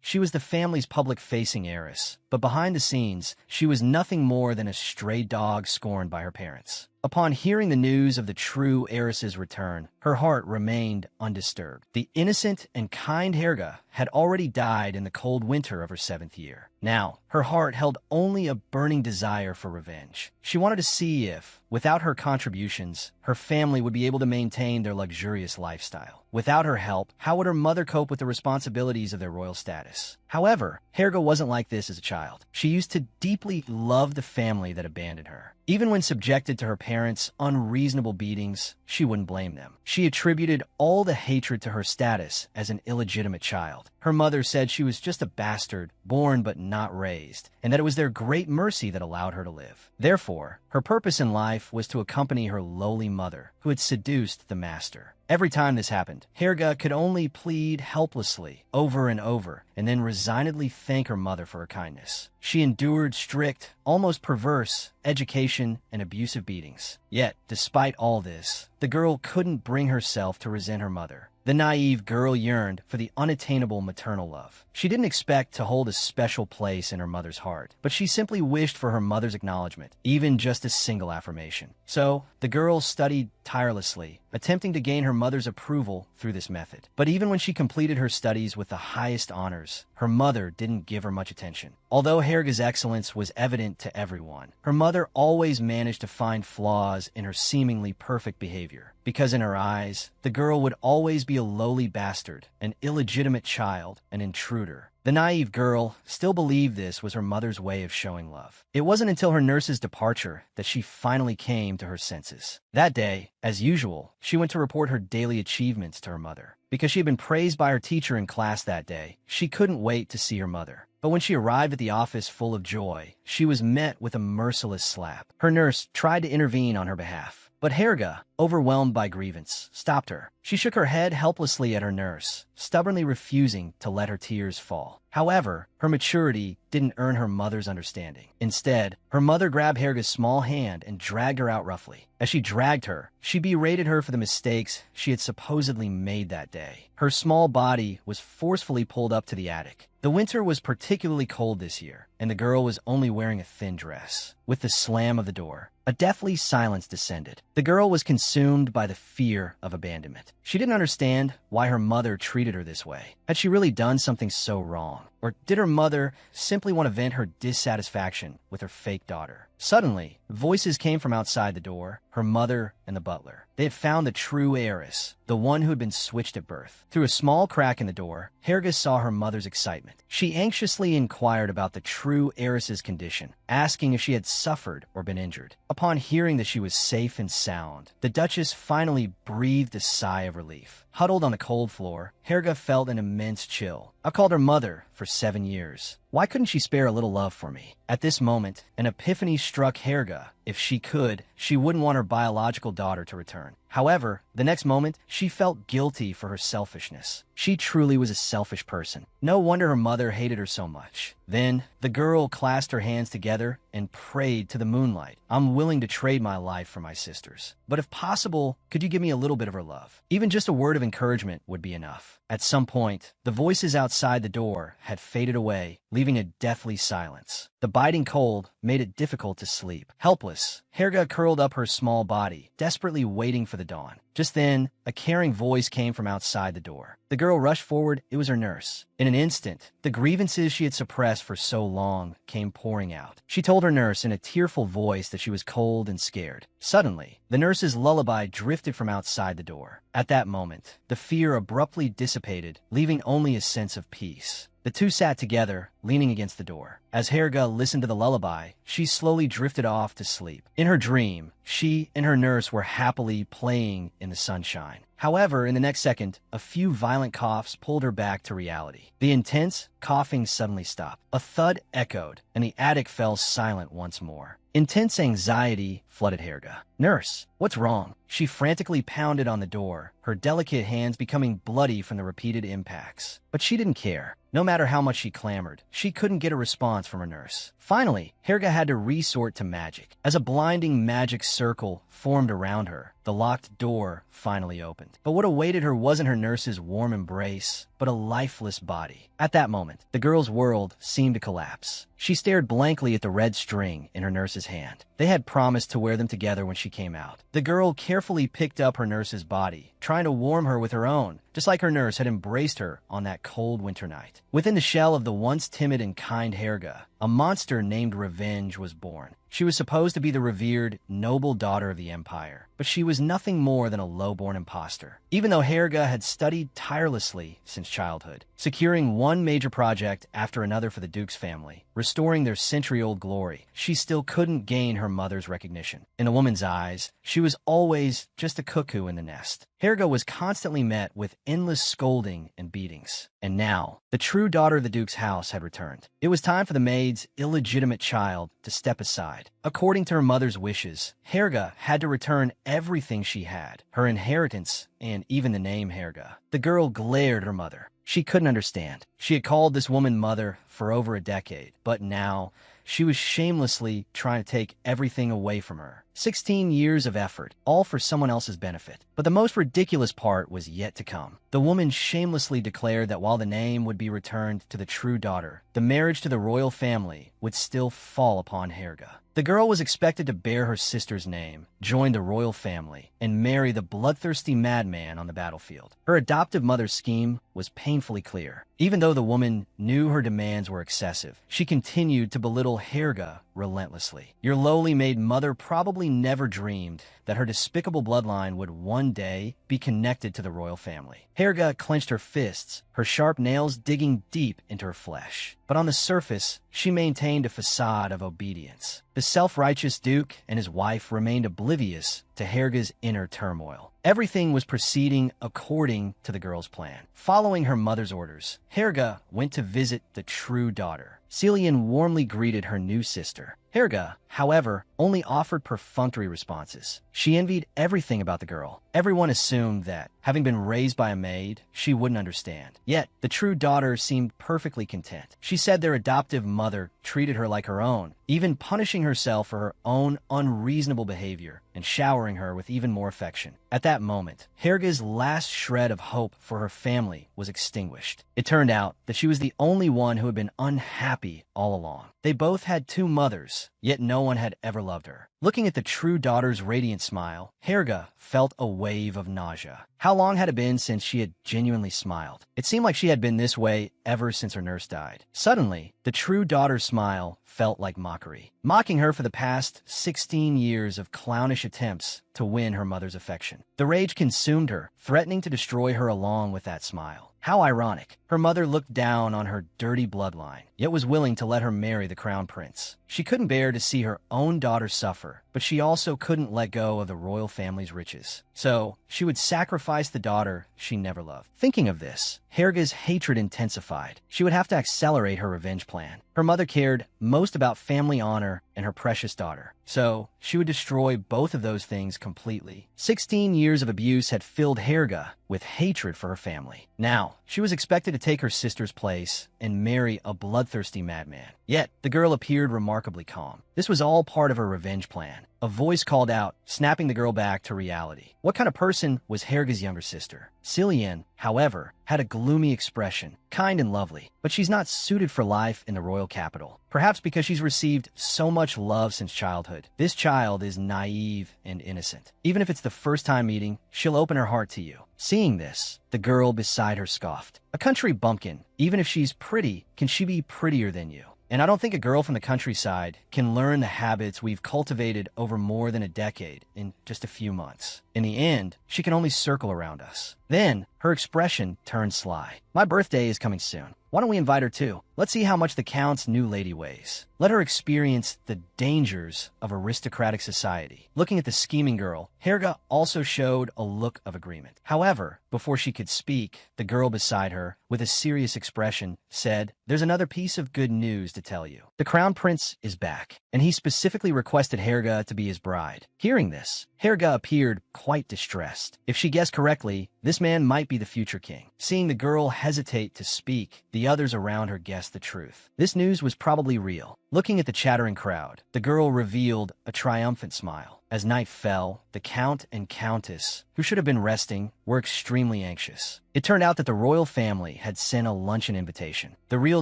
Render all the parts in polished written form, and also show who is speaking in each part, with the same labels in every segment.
Speaker 1: She was the family's public-facing heiress, but behind the scenes, she was nothing more than a stray dog scorned by her parents. Upon hearing the news of the true heiress's return, her heart remained undisturbed. The innocent and kind Helga had already died in the cold winter of her 7th year. Now, her heart held only a burning desire for revenge. She wanted to see if, without her contributions, her family would be able to maintain their luxurious lifestyle. Without her help, how would her mother cope with the responsibilities of their royal status? However, Helga wasn't like this as a child. She used to deeply love the family that abandoned her. Even when subjected to her parents' unreasonable beatings, she wouldn't blame them. She attributed all the hatred to her status as an illegitimate child. Her mother said she was just a bastard, born but not raised, and that it was their great mercy that allowed her to live. Therefore, her purpose in life was to accompany her lowly mother, who had seduced the master. Every time this happened, Helga could only plead helplessly over and over, and then resignedly thank her mother for her kindness. She endured strict, almost perverse, education and abusive beatings. Yet, despite all this, the girl couldn't bring herself to resent her mother. The naive girl yearned for the unattainable maternal love. She didn't expect to hold a special place in her mother's heart, but she simply wished for her mother's acknowledgement, even just a single affirmation. So, the girl studied tirelessly, attempting to gain her mother's approval through this method. But even when she completed her studies with the highest honors, her mother didn't give her much attention. Although Helga's excellence was evident to everyone, her mother always managed to find flaws in her seemingly perfect behavior. Because in her eyes, the girl would always be a lowly bastard, an illegitimate child, an intruder. The naive girl still believed this was her mother's way of showing love. It wasn't until her nurse's departure that she finally came to her senses. That day, as usual, she went to report her daily achievements to her mother. Because she had been praised by her teacher in class that day, she couldn't wait to see her mother. But when she arrived at the office full of joy, she was met with a merciless slap. Her nurse tried to intervene on her behalf, but Helga, overwhelmed by grievance, stopped her. She shook her head helplessly at her nurse, stubbornly refusing to let her tears fall. However, her maturity didn't earn her mother's understanding. Instead, her mother grabbed Helga's small hand and dragged her out roughly. As she dragged her, she berated her for the mistakes she had supposedly made that day. Her small body was forcefully pulled up to the attic. The winter was particularly cold this year, and the girl was only wearing a thin dress. With the slam of the door, a deathly silence descended. The girl was consumed by the fear of abandonment. She didn't understand why her mother treated her this way. Had she really done something so wrong? Or did her mother simply want to vent her dissatisfaction with her fake daughter? Suddenly, voices came from outside the door, her mother and the butler. They had found the true heiress, the one who had been switched at birth. Through a small crack in the door, Helga saw her mother's excitement. She anxiously inquired about the true heiress's condition, asking if she had suffered or been injured. Upon hearing that she was safe and sound, the Duchess finally breathed a sigh of relief. Huddled on the cold floor, Helga felt an immense chill. I've called her mother for 7 years. Why couldn't she spare a little love for me? At this moment, an epiphany struck Helga. If she could, she wouldn't want her biological daughter to return. However, the next moment, she felt guilty for her selfishness. She truly was a selfish person. No wonder her mother hated her so much. Then, the girl clasped her hands together and prayed to the moonlight. I'm willing to trade my life for my sister's. But if possible, could you give me a little bit of her love? Even just a word of encouragement would be enough. At some point, the voices outside the door had faded away, leaving a deathly silence. The biting cold made it difficult to sleep. Helpless, Helga curled up her small body, desperately waiting for the dawn. Just then, a caring voice came from outside the door. The girl rushed forward. It was her nurse. In an instant, the grievances she had suppressed for so long came pouring out. She told her nurse in a tearful voice that she was cold and scared. Suddenly, the nurse's lullaby drifted from outside the door. At that moment, the fear abruptly dissipated, leaving only a sense of peace. The two sat together, leaning against the door. As Helga listened to the lullaby, she slowly drifted off to sleep. In her dream, she and her nurse were happily playing in the sunshine. However, in the next second, a few violent coughs pulled her back to reality. The intense coughing suddenly stopped. A thud echoed, and the attic fell silent once more. Intense anxiety flooded Helga. "Nurse, what's wrong?" She frantically pounded on the door, her delicate hands becoming bloody from the repeated impacts. But she didn't care. No matter how much she clamored, she couldn't get a response from her nurse. Finally, Helga had to resort to magic. As a blinding magic circle formed around her, the locked door finally opened. But what awaited her wasn't her nurse's warm embrace, but a lifeless body. At that moment, the girl's world seemed to collapse. She stared blankly at the red string in her nurse's hand. They had promised to wear them together when she came out. The girl carefully picked up her nurse's body, trying to warm her with her own, just like her nurse had embraced her on that cold winter night. Within the shell of the once timid and kind Herga, a monster named Revenge was born. She was supposed to be the revered, noble daughter of the Empire, but she was nothing more than a low-born imposter. Even though Herga had studied tirelessly since childhood, securing one major project after another for the Duke's family, restoring their century-old glory, she still couldn't gain her mother's recognition. In a woman's eyes, she was always just a cuckoo in the nest. Herga was constantly met with endless scolding and beatings. And now, the true daughter of the Duke's house had returned. It was time for the maid's illegitimate child to step aside. According to her mother's wishes, Herga had to return everything she had, her inheritance, and even the name Herga. The girl glared at her mother. She couldn't understand. She had called this woman mother for over a decade, but now she was shamelessly trying to take everything away from her. 16 years of effort, all for someone else's benefit. But the most ridiculous part was yet to come. The woman shamelessly declared that while the name would be returned to the true daughter, the marriage to the royal family would still fall upon Herga. The girl was expected to bear her sister's name, join the royal family, and marry the bloodthirsty madman on the battlefield. Her adoptive mother's scheme was painfully clear. Even though the woman knew her demands were excessive, she continued to belittle Herga relentlessly. Your lowly maid mother probably never dreamed that her despicable bloodline would one day be connected to the royal family. Herga clenched her fists, her sharp nails digging deep into her flesh. But on the surface, she maintained a facade of obedience. The self-righteous Duke and his wife remained oblivious to Herga's inner turmoil. Everything was proceeding according to the girl's plan. Following her mother's orders, Herga went to visit the true daughter. Cillian warmly greeted her new sister. Herga, however, only offered perfunctory responses. She envied everything about the girl. Everyone assumed that, having been raised by a maid, she wouldn't understand. Yet, the true daughter seemed perfectly content. She said their adoptive mother treated her like her own, even punishing herself for her own unreasonable behavior and showering her with even more affection. At that moment, Herga's last shred of hope for her family was extinguished. It turned out that she was the only one who had been unhappy all along. They both had two mothers, yet no one had ever loved her. Looking at the true daughter's radiant smile, Herga felt a wave of nausea. How long had it been since she had genuinely smiled? It seemed like she had been this way ever since her nurse died. Suddenly, the true daughter's smile felt like mockery, mocking her for the past 16 years of clownish attempts to win her mother's affection. The rage consumed her, threatening to destroy her along with that smile. How ironic. Her mother looked down on her dirty bloodline, yet was willing to let her marry the crown prince. She couldn't bear to see her own daughter suffer, but she also couldn't let go of the royal family's riches. So, she would sacrifice the daughter she never loved. Thinking of this, Herga's hatred intensified. She would have to accelerate her revenge plan. Her mother cared most about family honor and her precious daughter, so she would destroy both of those things completely. 16 years of abuse had filled Herga with hatred for her family. Now, she was expected to take her sister's place and marry a bloodthirsty madman. Yet, the girl appeared remarkably calm. This was all part of her revenge plan. A voice called out, snapping the girl back to reality. What kind of person was Herga's younger sister? Cillian, however, had a gloomy expression, kind and lovely, but she's not suited for life in the royal capital. Perhaps because she's received so much love since childhood. This child is naive and innocent. Even if it's the first time meeting, she'll open her heart to you. Seeing this, the girl beside her scoffed. A country bumpkin, even if she's pretty, can she be prettier than you? And I don't think a girl from the countryside can learn the habits we've cultivated over more than a decade in just a few months. In the end, she can only circle around us. Then, her expression turned sly. My birthday is coming soon. Why don't we invite her too? Let's see how much the Count's new lady weighs. Let her experience the dangers of aristocratic society. Looking at the scheming girl, Herga also showed a look of agreement. However, before she could speak, the girl beside her, with a serious expression, said, "There's another piece of good news to tell you. The crown prince is back, and he specifically requested Herga to be his bride." Hearing this, Herga appeared quite distressed. If she guessed correctly, this man might be the future king. Seeing the girl hesitate to speak, the others around her guessed the truth. This news was probably real. Looking at the chattering crowd, the girl revealed a triumphant smile. As night fell, the Count and Countess, who should have been resting, were extremely anxious. It turned out that the royal family had sent a luncheon invitation. The real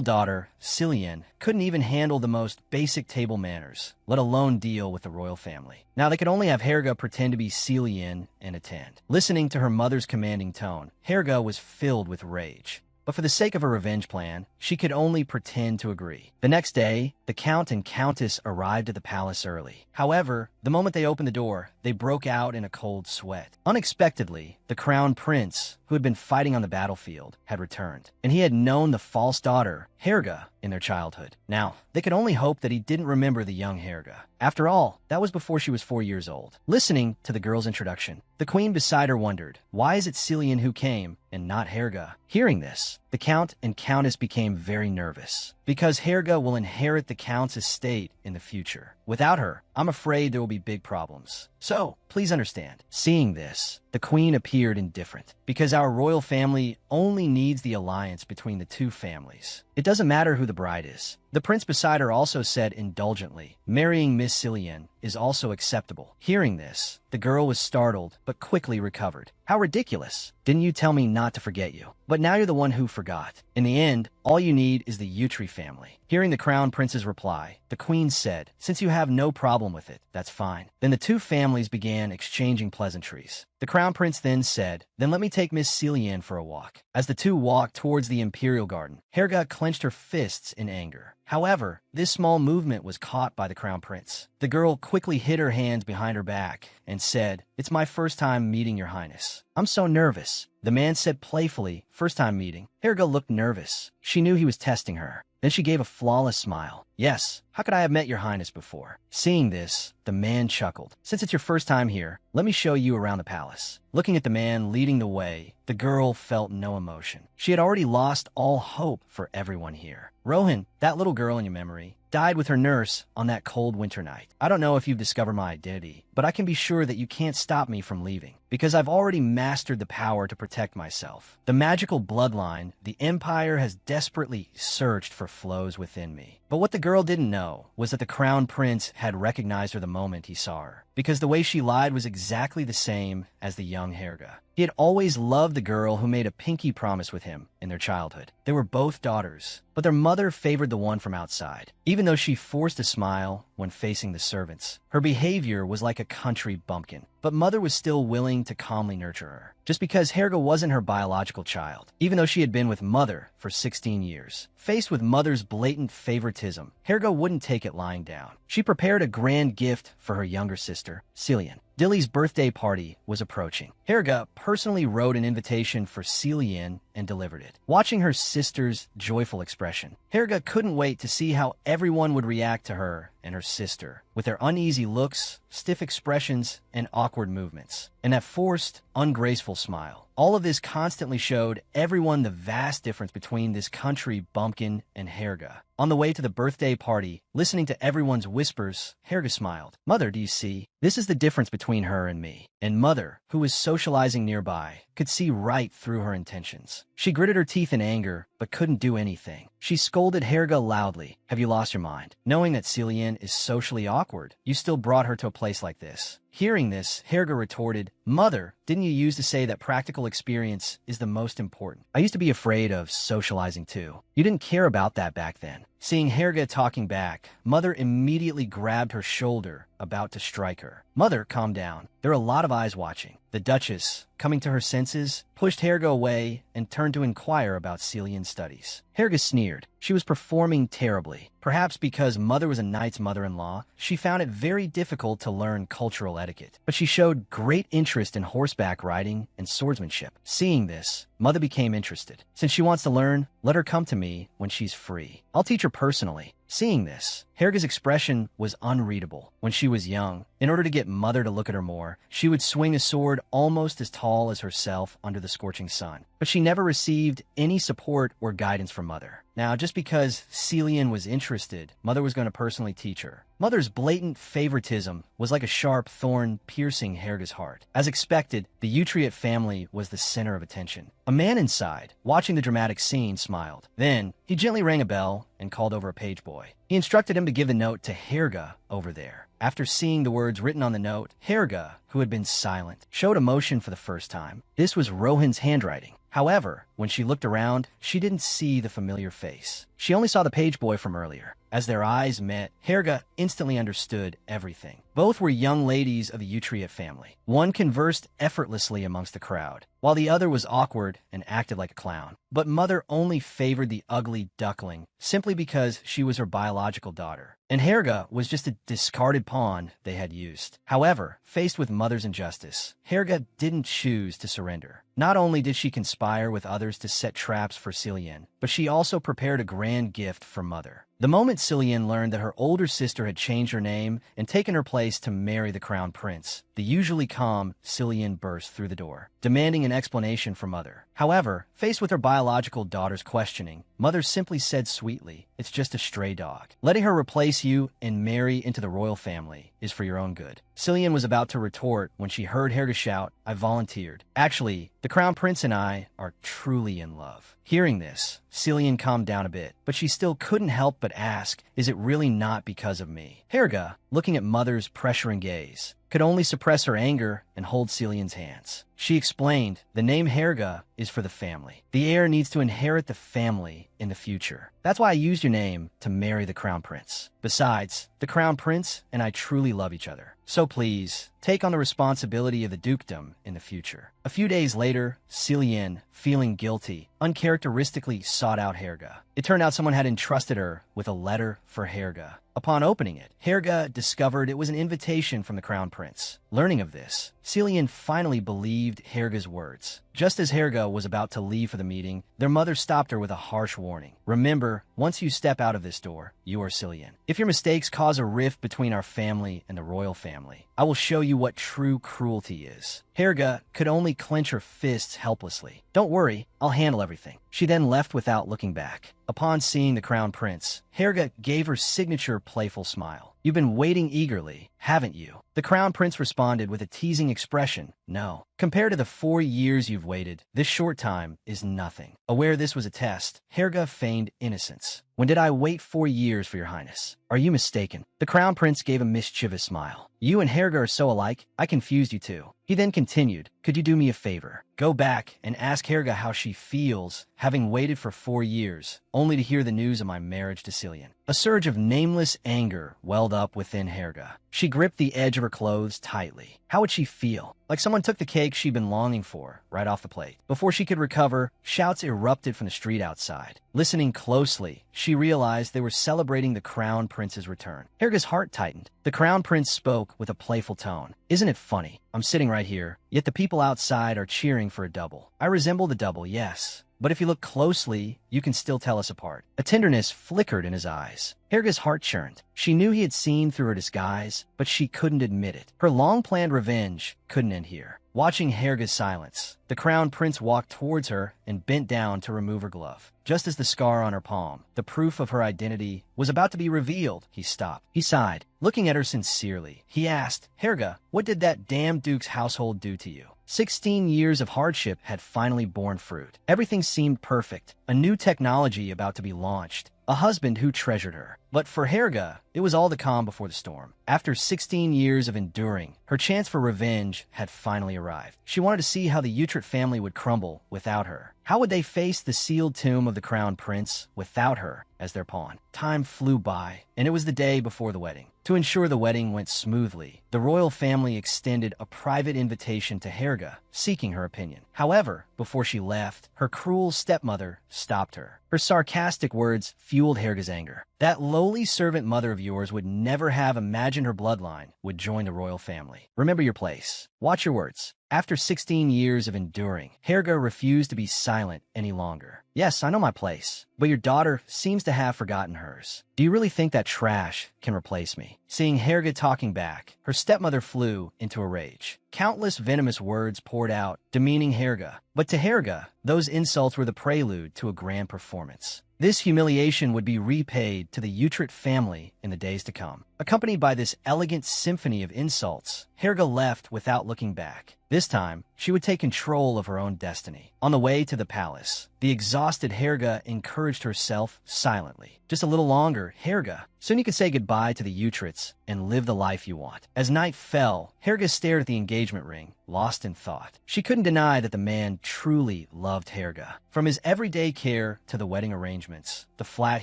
Speaker 1: daughter, Cillian, couldn't even handle the most basic table manners, let alone deal with the royal family. Now they could only have Helga pretend to be Cillian and attend. Listening to her mother's commanding tone, Helga was filled with rage. But for the sake of her revenge plan, she could only pretend to agree. The next day, the Count and Countess arrived at the palace early. However, the moment they opened the door, they broke out in a cold sweat. Unexpectedly, the crown prince, who had been fighting on the battlefield, had returned, and he had known the false daughter, Helga, in their childhood. Now, they could only hope that he didn't remember the young Helga. After all, that was before she was 4 years old. Listening to the girl's introduction, the queen beside her wondered, why is it Cillian who came and not Helga? Hearing this, the Count and Countess became very nervous, because Helga will inherit the Count's estate in the future. Without her, I'm afraid there will be big problems. So, please understand. Seeing this, the queen appeared indifferent, because our royal family only needs the alliance between the two families. It doesn't matter who the bride is. The prince beside her also said indulgently, marrying Miss Cillian is also acceptable. Hearing this, the girl was startled, but quickly recovered. How ridiculous. Didn't you tell me not to forget you? But now you're the one who forgot. In the end, all you need is the Yutri family. Hearing the crown prince's reply, the queen said, since you have no problem with it, that's fine. Then the two families began exchanging pleasantries. The crown prince then said, then let me take Miss Cillian for a walk. As the two walked towards the imperial garden, Helga clenched her fists in anger. However, this small movement was caught by the crown prince. The girl quickly hid her hands behind her back and said, it's my first time meeting your highness. I'm so nervous. The man said playfully, first time meeting. Helga looked nervous. She knew he was testing her. Then she gave a flawless smile. Yes, how could I have met your highness before? Seeing this, the man chuckled. Since it's your first time here, let me show you around the palace. Looking at the man leading the way, the girl felt no emotion. She had already lost all hope for everyone here. Rohan, that little girl in your memory, died with her nurse on that cold winter night. I don't know if you've discovered my identity, but I can be sure that you can't stop me from leaving, because I've already mastered the power to protect myself. The magical bloodline, the Empire has desperately searched for flows within me. But what the girl didn't know was that the crown prince had recognized her the moment he saw her, because the way she lied was exactly the same as the young Helga. He had always loved the girl who made a pinky promise with him in their childhood. They were both daughters, but their mother favored the one from outside, even though she forced a smile when facing the servants. Her behavior was like a country bumpkin, but mother was still willing to calmly nurture her, just because Helga wasn't her biological child, even though she had been with mother for 16 years. Faced with mother's blatant favoritism, Helga wouldn't take it lying down. She prepared a grand gift for her younger sister, Cillian. Dilly's birthday party was approaching. Helga personally wrote an invitation for Cillian and delivered it. Watching her sister's joyful expression, Helga couldn't wait to see how everyone would react to her and her sister, with their uneasy looks, stiff expressions, and awkward movements, and that forced, ungraceful smile. All of this constantly showed everyone the vast difference between this country bumpkin and Helga. On the way to the birthday party, listening to everyone's whispers, Helga smiled. Mother, do you see? This is the difference between her and me. And mother, who was socializing nearby, could see right through her intentions. She gritted her teeth in anger, but couldn't do anything. She scolded Helga loudly. Have you lost your mind? Knowing that Cillian is socially awkward, you still brought her to a place like this. Hearing this, Helga retorted, Mother, didn't you used to say that practical experience is the most important? I used to be afraid of socializing too. You didn't care about that back then. Seeing Helga talking back, Mother immediately grabbed her shoulder, about to strike her. Mother, calm down. There are a lot of eyes watching. The Duchess, coming to her senses, pushed Helga away and turned to inquire about Cillian's studies. Helga sneered. She was performing terribly. Perhaps because Mother was a knight's mother-in-law, she found it very difficult to learn cultural etiquette. But she showed great interest in horseback riding and swordsmanship. Seeing this, Mother became interested. Since she wants to learn, let her come to me when she's free. I'll teach her personally. Seeing this, Helga's expression was unreadable. When she was young, in order to get Mother to look at her more, she would swing a sword almost as tall as herself under the scorching sun. But she never received any support or guidance from Mother. Now, just because Celian was interested, Mother was going to personally teach her. Mother's blatant favoritism was like a sharp thorn piercing Helga's heart. As expected, the Utriot family was the center of attention. A man inside, watching the dramatic scene, smiled. Then, he gently rang a bell and called over a page boy. He instructed him to give the note to Helga over there. After seeing the words written on the note, Helga, who had been silent, showed emotion for the first time. This was Rohan's handwriting. However, when she looked around, she didn't see the familiar face. She only saw the page boy from earlier. As their eyes met, Helga instantly understood everything. Both were young ladies of the Utriot family. One conversed effortlessly amongst the crowd, while the other was awkward and acted like a clown. But Mother only favored the ugly duckling simply because she was her biological daughter, and Helga was just a discarded pawn they had used. However, faced with Mother's injustice, Helga didn't choose to surrender. Not only did she conspire with others to set traps for Celian, but she also prepared a grand gift for Mother. The moment Celian learned that her older sister had changed her name and taken her place to marry the crown prince, the usually calm Celian burst through the door, demanding an explanation from Mother. However, faced with her biological daughter's questioning, Mother simply said sweetly, "It's just a stray dog. Letting her replace you and marry into the royal family is for your own good." Celian was about to retort when she heard Helga shout, "I volunteered. Actually, the crown prince and I are truly in love." Hearing this, Celian calmed down a bit, but she still couldn't help but ask, "Is it really not because of me?" Helga, looking at Mother's pressuring gaze, could only suppress her anger and hold Celian's hands. She explained, "The name Helga is for the family. The heir needs to inherit the family in the future. That's why I used your name to marry the crown prince. Besides, the crown prince and I truly love each other. So please, take on the responsibility of the dukedom in the future." A few days later, Celian, feeling guilty, uncharacteristically sought out Helga. It turned out someone had entrusted her with a letter for Helga. Upon opening it, Helga discovered it was an invitation from the crown prince. Learning of this, Celian finally believed Helga's words. Just as Helga was about to leave for the meeting, their mother stopped her with a harsh warning. "Remember, once you step out of this door, you are Celian. If your mistakes cause a rift between our family and the royal family, I will show you what true cruelty is." Helga could only clench her fists helplessly. "Don't worry, I'll handle everything." She then left without looking back. Upon seeing the crown prince, Helga gave her signature playful smile. "You've been waiting eagerly, haven't you?" The crown prince responded with a teasing expression, "No. Compared to the 4 years you've waited, this short time is nothing." Aware this was a test, Helga feigned innocence. "When did I wait 4 years for your highness? Are you mistaken?" The crown prince gave a mischievous smile. "You and Helga are so alike, I confused you too." He then continued, "Could you do me a favor? Go back and ask Helga how she feels, having waited for 4 years, only to hear the news of my marriage to Celian." A surge of nameless anger welled up within Helga. She gripped the edge of her clothes tightly. How would she feel? Like someone took the cake she'd been longing for right off the plate. Before she could recover, shouts erupted from the street outside. Listening closely, she realized they were celebrating the crown prince's return. Helga's heart tightened. The crown prince spoke with a playful tone. "Isn't it funny? I'm sitting right here, yet the people outside are cheering for a double. I resemble the double, yes. But if you look closely, you can still tell us apart." A tenderness flickered in his eyes. Helga's heart churned. She knew he had seen through her disguise, but she couldn't admit it. Her long-planned revenge couldn't end here. Watching Helga's silence, the crown prince walked towards her and bent down to remove her glove. Just as the scar on her palm, the proof of her identity, was about to be revealed, he stopped. He sighed. Looking at her sincerely, he asked, "Helga, what did that damn duke's household do to you?" 16 years of hardship had finally borne fruit. Everything seemed perfect. A new technology about to be launched. A husband who treasured her. But for Helga, it was all the calm before the storm. After 16 years of enduring, her chance for revenge had finally arrived. She wanted to see how the Utriot family would crumble without her. How would they face the sealed tomb of the crown prince without her as their pawn? Time flew by, and it was the day before the wedding. To ensure the wedding went smoothly, the royal family extended a private invitation to Helga, seeking her opinion. However, before she left, her cruel stepmother stopped her. Her sarcastic words fueled Helga's anger. "That lowly servant mother of yours would never have imagined her bloodline would join the royal family. Remember your place. Watch your words." After 16 years of enduring, Helga refused to be silent any longer. Yes, I know my place, but your daughter seems to have forgotten hers. Do you really think that trash can replace me? Seeing Helga talking back, her stepmother flew into a rage. Countless venomous words poured out, demeaning Helga. But to Helga, those insults were the prelude to a grand performance. This humiliation would be repaid to the Utrecht family in the days to come. Accompanied by this elegant symphony of insults, Helga left without looking back. This time, she would take control of her own destiny. On the way to the palace, the exhausted Helga encouraged herself silently. Just a little longer, Helga. Soon you can say goodbye to the Utrechts and live the life you want. As night fell, Helga stared at the engagement ring, lost in thought. She couldn't deny that the man truly loved Helga. From his everyday care to the wedding arrangements, the flat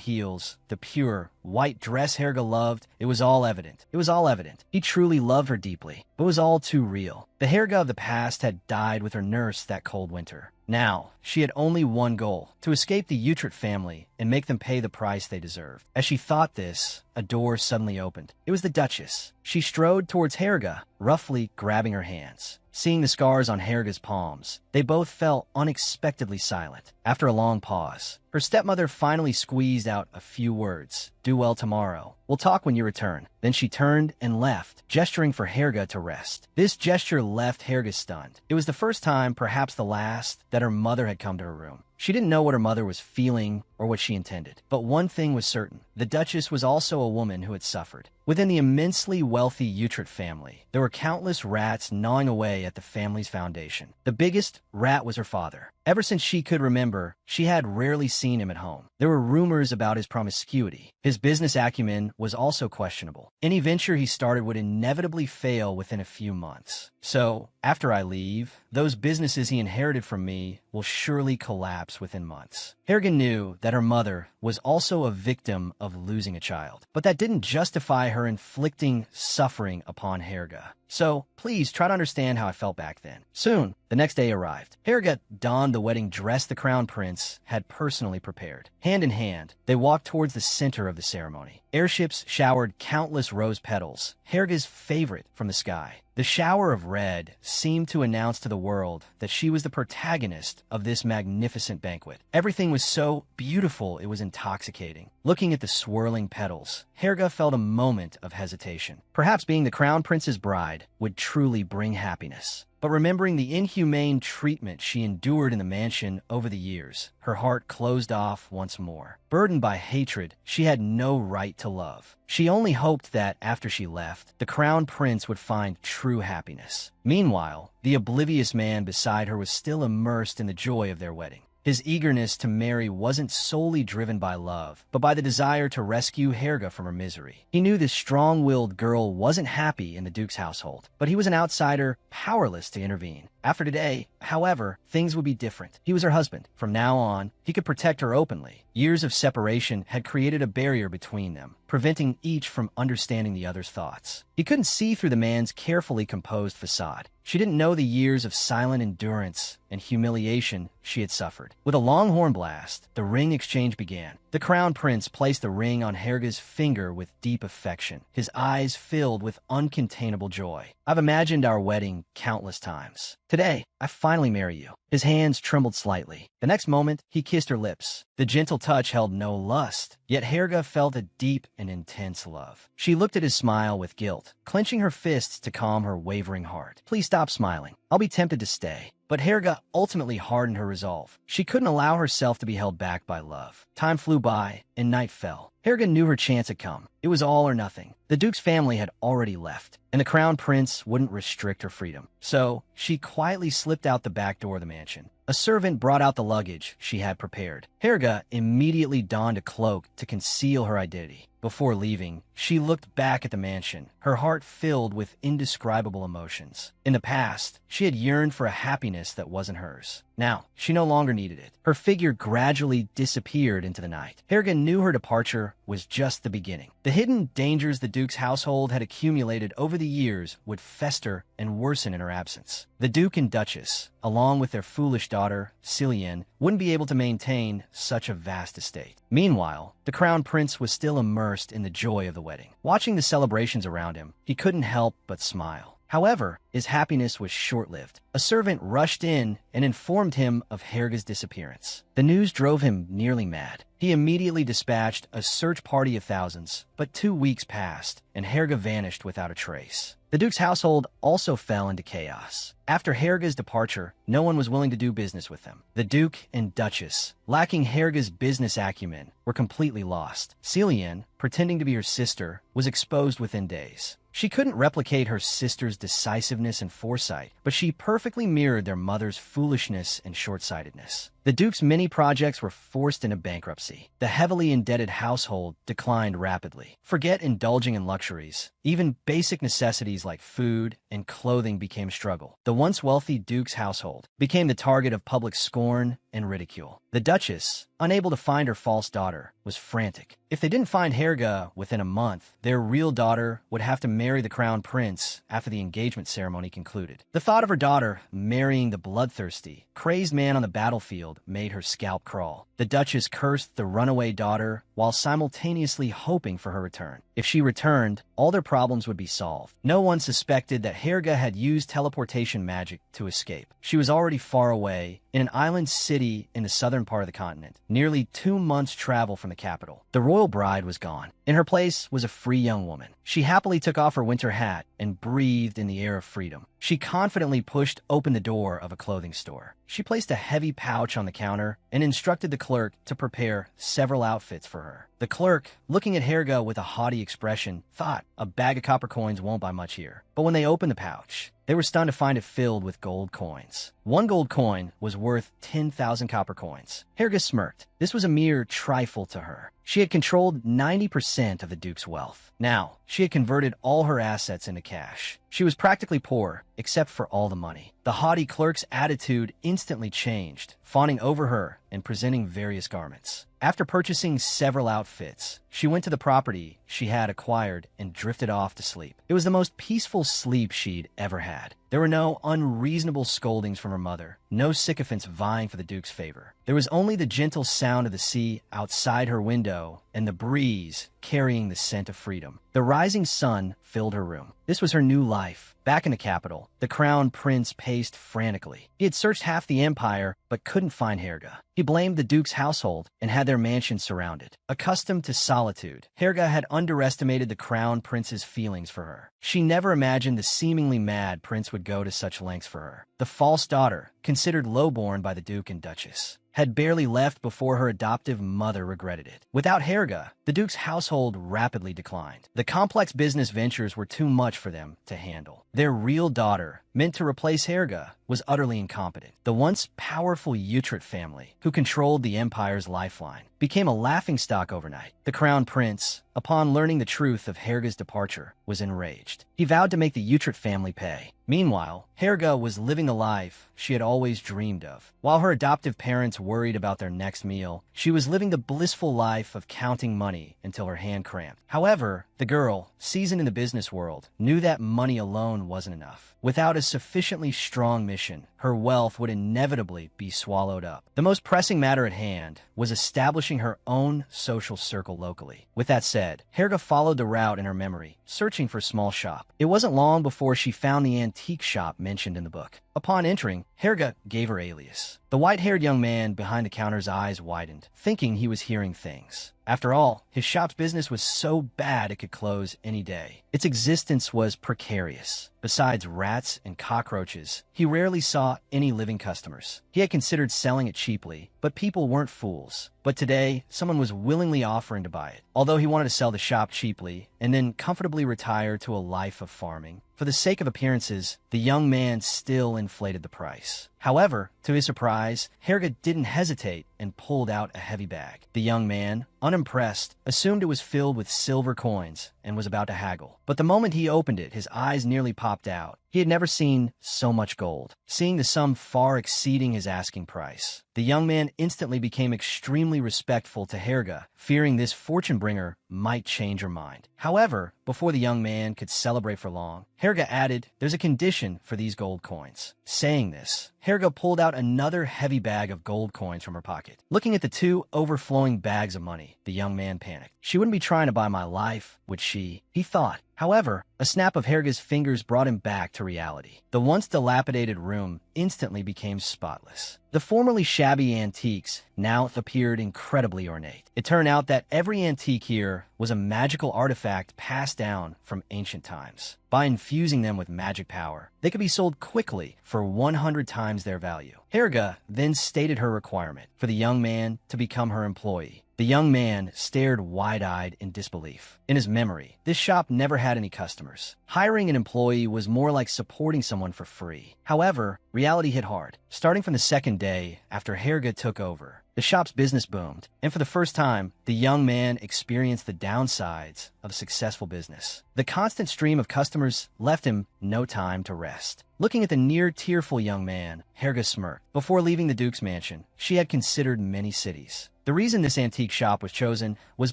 Speaker 1: heels, the pure, white dress Helga loved, it was all evident. It was all evident. He truly loved her deeply, but it was all too real. The Helga of the past had died with her nurse that cold winter. Now, she had only one goal, to escape the Utrecht family and make them pay the price they deserved. As she thought this, a door suddenly opened. It was the Duchess. She strode towards Helga, roughly grabbing her hands. Seeing the scars on Helga's palms, they both fell unexpectedly silent. After a long pause, her stepmother finally squeezed out a few words. "Do well tomorrow. We'll talk when you return." Then she turned and left, gesturing for Helga to rest. This gesture left Helga stunned. It was the first time, perhaps the last, that her mother had come to her room. She didn't know what her mother was feeling or what she intended. But one thing was certain. The Duchess was also a woman who had suffered. Within the immensely wealthy Utrecht family, there were countless rats gnawing away at the family's foundation. The biggest rat was her father. Ever since she could remember, she had rarely seen him at home. There were rumors about his promiscuity. His business acumen was also questionable. Any venture he started would inevitably fail within a few months. So, after I leave, those businesses he inherited from me will surely collapse within months. Helga knew that her mother was also a victim of losing a child, but that didn't justify her inflicting suffering upon Helga. So, please try to understand how I felt back then. Soon, the next day arrived. Helga donned the wedding dress the crown prince had personally prepared. Hand in hand, they walked towards the center of the ceremony. Airships showered countless rose petals, Helga's favorite, from the sky. The shower of red seemed to announce to the world that she was the protagonist of this magnificent banquet. Everything was so beautiful it was intoxicating. Looking at the swirling petals, Helga felt a moment of hesitation. Perhaps being the crown prince's bride would truly bring happiness. But remembering the inhumane treatment she endured in the mansion over the years, her heart closed off once more. Burdened by hatred, she had no right to love. She only hoped that, after she left, the crown prince would find true happiness. Meanwhile, the oblivious man beside her was still immersed in the joy of their wedding. His eagerness to marry wasn't solely driven by love, but by the desire to rescue Helga from her misery. He knew this strong-willed girl wasn't happy in the Duke's household, but he was an outsider, powerless to intervene. After today, however, things would be different. He was her husband. From now on, he could protect her openly. Years of separation had created a barrier between them, preventing each from understanding the other's thoughts. He couldn't see through the man's carefully composed facade. She didn't know the years of silent endurance and humiliation she had suffered. With a long horn blast, the ring exchange began. The crown prince placed the ring on Helga's finger with deep affection, his eyes filled with uncontainable joy. "I've imagined our wedding countless times. Today, I finally marry you." His hands trembled slightly. The next moment, he kissed her lips. The gentle touch held no lust, yet Helga felt a deep and intense love. She looked at his smile with guilt, clenching her fists to calm her wavering heart. "Please stop smiling. I'll be tempted to stay." But Helga ultimately hardened her resolve. She couldn't allow herself to be held back by love. Time flew by, and night fell. Helga knew her chance had come. It was all or nothing. The Duke's family had already left, and the crown prince wouldn't restrict her freedom. So, she quietly slipped out the back door of the mansion. A servant brought out the luggage she had prepared. Helga immediately donned a cloak to conceal her identity. Before leaving, she looked back at the mansion, her heart filled with indescribable emotions. In the past, she had yearned for a happiness that wasn't hers. Now, she no longer needed it. Her figure gradually disappeared into the night. Helga knew her departure was just the beginning. The hidden dangers the Duke's household had accumulated over the years would fester and worsen in her absence. The Duke and Duchess, along with their foolish daughter, Cillian, wouldn't be able to maintain such a vast estate. Meanwhile, the crown prince was still immersed in the joy of the wedding. Watching the celebrations around him, he couldn't help but smile. However, his happiness was short-lived. A servant rushed in and informed him of Helga's disappearance. The news drove him nearly mad. He immediately dispatched a search party of thousands, but 2 weeks passed, and Helga vanished without a trace. The Duke's household also fell into chaos. After Helga's departure, no one was willing to do business with them. The Duke and Duchess, lacking Helga's business acumen, were completely lost. Celian, pretending to be her sister, was exposed within days. She couldn't replicate her sister's decisiveness and foresight, but she perfectly mirrored their mother's foolishness and short-sightedness. The Duke's many projects were forced into bankruptcy. The heavily indebted household declined rapidly. Forget indulging in luxuries. Even basic necessities like food and clothing became a struggle. The once wealthy Duke's household became the target of public scorn and ridicule. The Duchess, unable to find her false daughter, was frantic. If they didn't find Helga within a month, their real daughter would have to marry the crown prince after the engagement ceremony concluded. The thought of her daughter marrying the bloodthirsty, crazed man on the battlefield made her scalp crawl. The Duchess cursed the runaway daughter while simultaneously hoping for her return. If she returned, all their problems would be solved. No one suspected that Helga had used teleportation magic to escape. She was already far away, in an island city in the southern part of the continent, nearly 2 months' travel from the capital. The royal bride was gone. In her place was a free young woman. She happily took off her winter hat and breathed in the air of freedom. She confidently pushed open the door of a clothing store. She placed a heavy pouch on the counter and instructed the clerk to prepare several outfits for her. The clerk, looking at Helga with a haughty expression, thought, a bag of copper coins won't buy much here. But when they opened the pouch, they were stunned to find it filled with gold coins. 1 gold coin was worth 10,000 copper coins. Helga smirked. This was a mere trifle to her. She had controlled 90% of the Duke's wealth. Now, she had converted all her assets into cash. She was practically poor, except for all the money. The haughty clerk's attitude instantly changed, fawning over her and presenting various garments. After purchasing several outfits, she went to the property she had acquired and drifted off to sleep. It was the most peaceful sleep she'd ever had. There were no unreasonable scoldings from her mother, no sycophants vying for the Duke's favor. There was only the gentle sound of the sea outside her window and the breeze carrying the scent of freedom. The rising sun filled her room. This was her new life. Back in the capital, the crown prince paced frantically. He had searched half the empire, but couldn't find Helga. He blamed the Duke's household and had their mansion surrounded. Accustomed to solitude, Helga had underestimated the crown prince's feelings for her. She never imagined the seemingly mad prince would go to such lengths for her. The false daughter, considered lowborn by the Duke and Duchess, had barely left before her adoptive mother regretted it. Without Helga, the Duke's household rapidly declined. The complex business ventures were too much for them to handle. Their real daughter, meant to replace Helga, was utterly incompetent. The once powerful Utrecht family, who controlled the empire's lifeline, became a laughingstock overnight. The crown prince, upon learning the truth of Helga's departure, was enraged. He vowed to make the Utrecht family pay. Meanwhile, Helga was living the life she had always dreamed of. While her adoptive parents worried about their next meal, she was living the blissful life of counting money until her hand cramped. However, the girl, seasoned in the business world, knew that money alone wasn't enough. Without a sufficiently strong mission, her wealth would inevitably be swallowed up. The most pressing matter at hand was establishing her own social circle locally. With that said, Helga followed the route in her memory, searching for a small shop. It wasn't long before she found the antique shop mentioned in the book. Upon entering, Helga gave her alias. The white-haired young man behind the counter's eyes widened, thinking he was hearing things. After all, his shop's business was so bad it could close any day. Its existence was precarious. Besides rats and cockroaches, he rarely saw any living customers. He had considered selling it cheaply, but people weren't fools. But today, someone was willingly offering to buy it. Although he wanted to sell the shop cheaply and then comfortably retire to a life of farming, for the sake of appearances, the young man still inflated the price. However, to his surprise, Helga didn't hesitate and pulled out a heavy bag. The young man, unimpressed, assumed it was filled with silver coins and was about to haggle. But the moment he opened it, his eyes nearly popped out. He had never seen so much gold, seeing the sum far exceeding his asking price. The young man instantly became extremely respectful to Helga, fearing this fortune-bringer might change her mind. However, before the young man could celebrate for long, Helga added, "There's a condition for these gold coins." Saying this, Helga pulled out another heavy bag of gold coins from her pocket. Looking at the 2 overflowing bags of money, the young man panicked. She wouldn't be trying to buy my life, would she? He thought. However, a snap of Helga's fingers brought him back to reality. The once dilapidated room instantly became spotless. The formerly shabby antiques now appeared incredibly ornate. It turned out that every antique here was a magical artifact passed down from ancient times. By infusing them with magic power, they could be sold quickly for 100 times their value. Helga then stated her requirement for the young man to become her employee. The young man stared wide-eyed in disbelief. In his memory, this shop never had any customers. Hiring an employee was more like supporting someone for free. However, reality hit hard. Starting from the second day after Helga took over, the shop's business boomed, and for the first time, the young man experienced the downsides of a successful business. The constant stream of customers left him no time to rest. Looking at the near-tearful young man, Helga smirked. Before leaving the Duke's mansion, she had considered many cities. The reason this antique shop was chosen was